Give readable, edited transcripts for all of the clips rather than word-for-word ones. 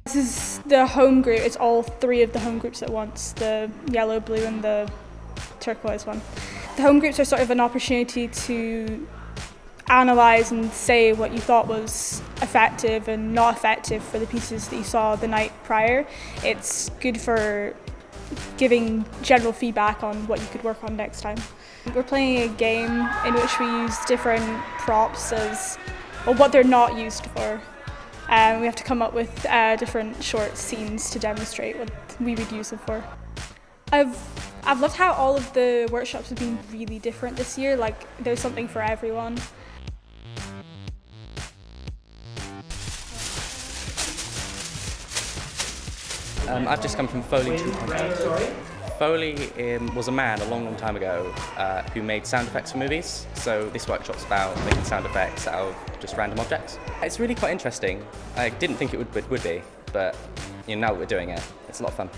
This is the home group. It's all three of the home groups at once, the yellow, blue and the turquoise one. The home groups are sort of an opportunity to analyse and say what you thought was effective and not effective for the pieces that you saw the night prior. It's good for giving general feedback on what you could work on next time. We're playing a game in which we use different props as what they're not used for. We have to come up with different short scenes to demonstrate what we would use them for. I've loved how all of the workshops have been really different this year, like there's something for everyone. I've just come from Foley 2.0. Foley was a man a long time ago who made sound effects for movies, so this workshop's about making sound effects out of just random objects. It's really quite interesting. I didn't think it would be, but now that we're doing it, it's a lot of fun.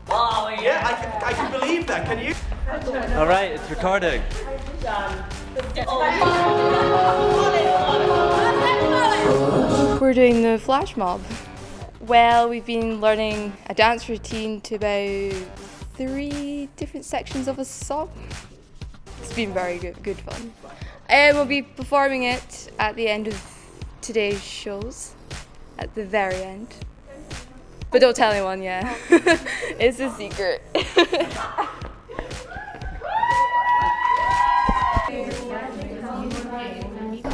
Oh yeah, I can believe that, can you? All right, it's recording. We're doing the flash mob. Well, we've been learning a dance routine to about 3 different sections of a song. It's been very good fun. We'll be performing it at the end of today's shows, at the very end. But don't tell anyone, yeah. It's a secret.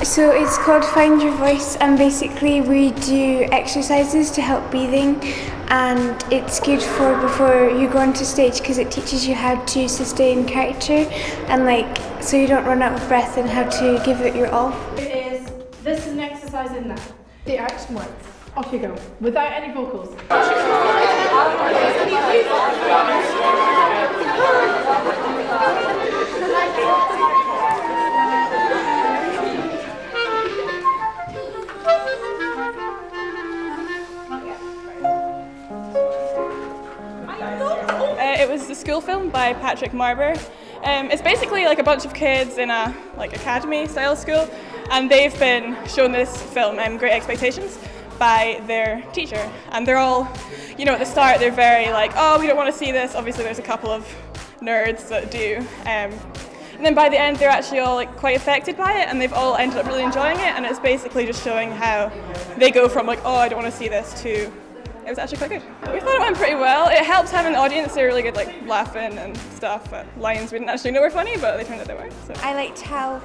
So it's called Find Your Voice, and basically we do exercises to help breathing, and it's good for before you go onto stage because it teaches you how to sustain character and so you don't run out of breath and how to give it your all. This is an exercise in that. The action words. Off you go, without any vocals. It was a school film by Patrick Marber. It's basically like a bunch of kids in a academy style school, and they've been shown this film, Great Expectations, by their teacher. And they're all, at the start they're very oh, we don't want to see this. Obviously there's a couple of nerds that do. And then by the end they're actually all quite affected by it, and they've all ended up really enjoying it, and it's basically just showing how they go from oh, I don't want to see this to it was actually quite good. We thought it went pretty well. It helps having an audience. They're really good laughing and stuff at lines we didn't actually know were funny, but they turned out they were. So. I liked how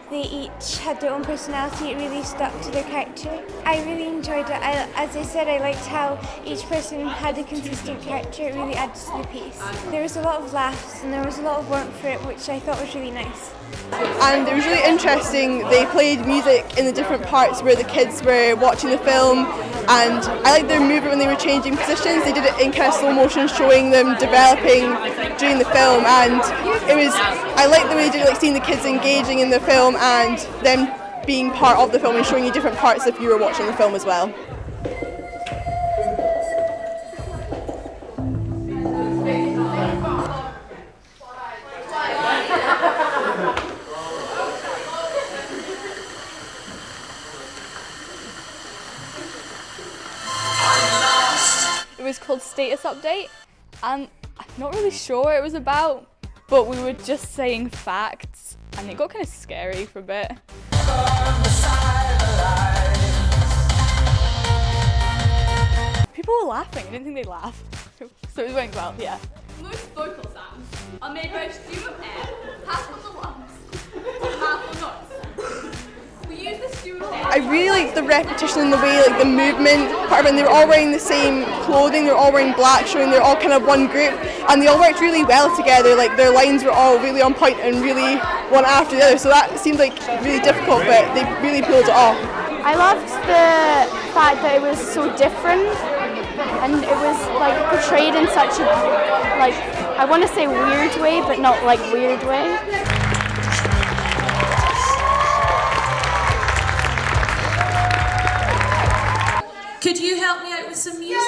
they each had their own personality. It really stuck to their character. I really enjoyed it. As I said, I liked how each person had a consistent character. It really added to the piece. There was a lot of laughs and there was a lot of warmth for it, which I thought was really nice. And it was really interesting. They played music in the different parts where the kids were watching the film, and I liked their movement when they were changing positions. They did it in kind of slow motion, showing them developing during the film, and I liked the way they did it, seeing the kids engaging in the film and them being part of the film and showing you different parts if you were watching the film as well. It was called Status Update, and I'm not really sure what it was about, but we were just saying facts, and it got kind of scary for a bit. People were laughing. I didn't think they'd laugh, so it went well, yeah. Most vocal sounds are made by a stream of air, half of the lungs, half the noise. We use the stream of air. I really liked the repetition in the way, the movement part of it. And they were all wearing the same clothing. They were all wearing black, showing they're all kind of one group, and they all worked really well together. Their lines were all really on point and really one after the other. So that seemed really difficult, but they really pulled it off. I loved the fact that it was so different, and it was portrayed in such a I want to say weird way, but not weird way. Could you help me out with some music?